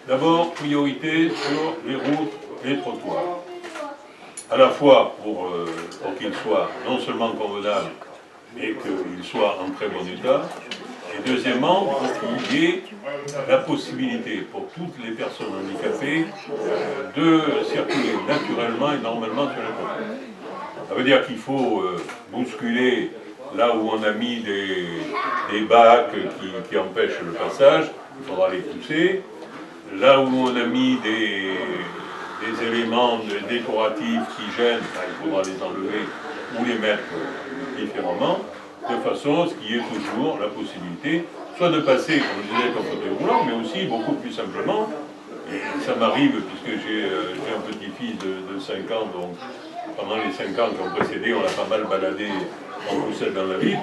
D'abord, priorité sur les routes et les trottoirs. À la fois pour qu'ils soient non seulement convenables, mais qu'ils soient en très bon état. Et deuxièmement, pour qu'il y ait la possibilité pour toutes les personnes handicapées de circuler naturellement et normalement sur les trottoirs. Ça veut dire qu'il faut bousculer là où on a mis des bacs qui empêchent le passage, il faudra les pousser. Là où on a mis des éléments décoratifs qui gênent, il faudra les enlever ou les mettre différemment, de façon à ce qu'il y ait toujours la possibilité, soit de passer, comme je disais, comme fauteuil roulant, mais aussi beaucoup plus simplement, et ça m'arrive puisque j'ai un petit-fils de 5 ans, donc pendant les 5 ans qui ont précédé, on a pas mal baladé en poussette dans la ville,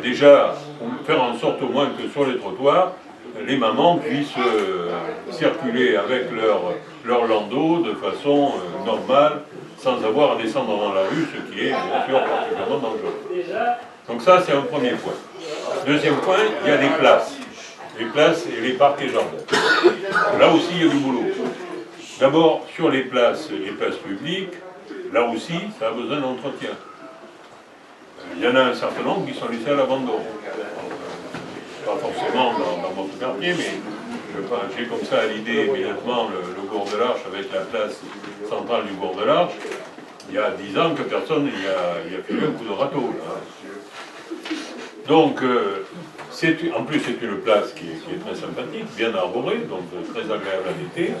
déjà, faire en sorte au moins que sur les trottoirs, les mamans puissent circuler avec leur landau de façon normale, sans avoir à descendre dans la rue, ce qui est bien sûr particulièrement dangereux. Donc ça, c'est un premier point. Deuxième point, il y a les places. Les places et les parcs et jardins. Là aussi, il y a du boulot. D'abord, sur les places publiques, là aussi, ça a besoin d'entretien. Il y en a un certain nombre qui sont laissés à l'abandon. Pas forcément dans votre quartier, mais j'ai comme ça à l'idée immédiatement le Gour de l'Arche avec la place centrale du Gour de l'Arche. Il y a 10 ans que personne n'y a fait un coup de râteau. Là. Donc, en plus c'est une place qui est très sympathique, bien arborée, donc très agréable à l'été.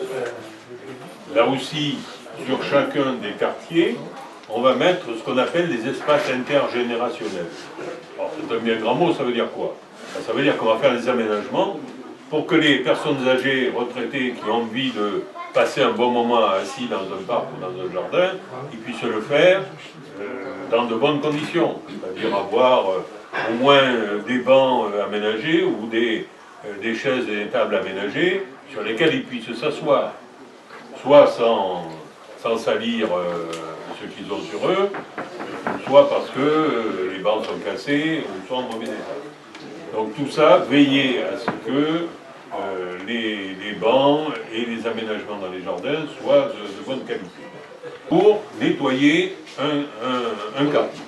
Là aussi, sur chacun des quartiers, on va mettre ce qu'on appelle des espaces intergénérationnels. Alors c'est un bien grand mot, ça veut dire quoi? Ça veut dire qu'on va faire des aménagements pour que les personnes âgées, retraitées, qui ont envie de passer un bon moment assis dans un parc ou dans un jardin, ils puissent le faire dans de bonnes conditions. C'est-à-dire avoir au moins des bancs aménagés ou des chaises et des tables aménagées sur lesquelles ils puissent s'asseoir. Soit sans salir ce qu'ils ont sur eux, soit parce que les bancs sont cassés ou sont en mauvais état. Donc tout ça, veiller à ce que les bancs et les aménagements dans les jardins soient de bonne qualité. Pour nettoyer un quartier.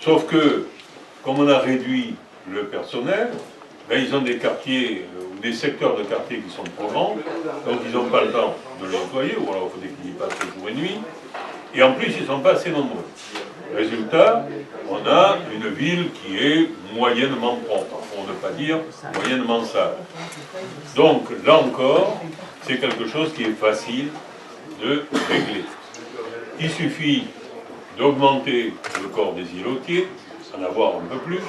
Sauf que, comme on a réduit le personnel, ben, ils ont des quartiers ou des secteurs de quartier qui sont trop grands, donc ils n'ont pas le temps de le nettoyer, ou alors il faut qu'ils y passent jour et nuit, et en plus ils ne sont pas assez nombreux. Résultat, on a une ville qui est moyennement propre, pour ne pas dire moyennement sale. Donc là encore, c'est quelque chose qui est facile de régler. Il suffit d'augmenter le corps des îlotiers, en avoir un peu plus,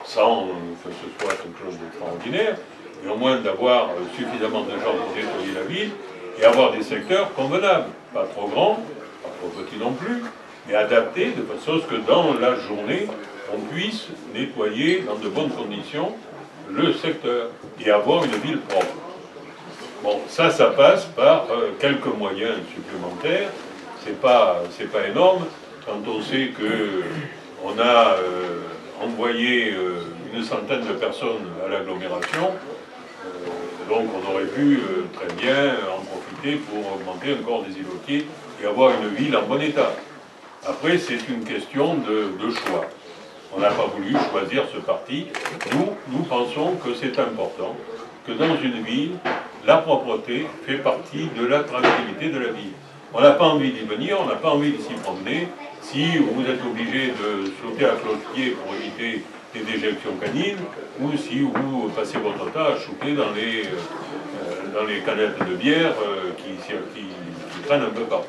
sans que ce soit quelque chose d'extraordinaire, mais au moins d'avoir suffisamment de gens pour nettoyer la ville et avoir des secteurs convenables, pas trop grands, pas trop petits non plus, mais adaptés de façon à ce que dans la journée, on puisse nettoyer dans de bonnes conditions le secteur et avoir une ville propre. Bon, ça passe par quelques moyens supplémentaires, c'est pas énorme, quand on sait qu'on a envoyé une centaine de personnes à l'agglomération, donc on aurait pu très bien en profiter pour augmenter encore des îlotiers et avoir une ville en bon état. Après, c'est une question de choix. On n'a pas voulu choisir ce parti. Nous pensons que c'est important que dans une ville, la propreté fait partie de la tranquillité de la ville. On n'a pas envie d'y venir, on n'a pas envie de s'y promener. Si vous êtes obligé de sauter à cloche-pied pour éviter les déjections canines, ou si vous passez votre temps à chouper dans les canettes de bière qui traînent un peu partout.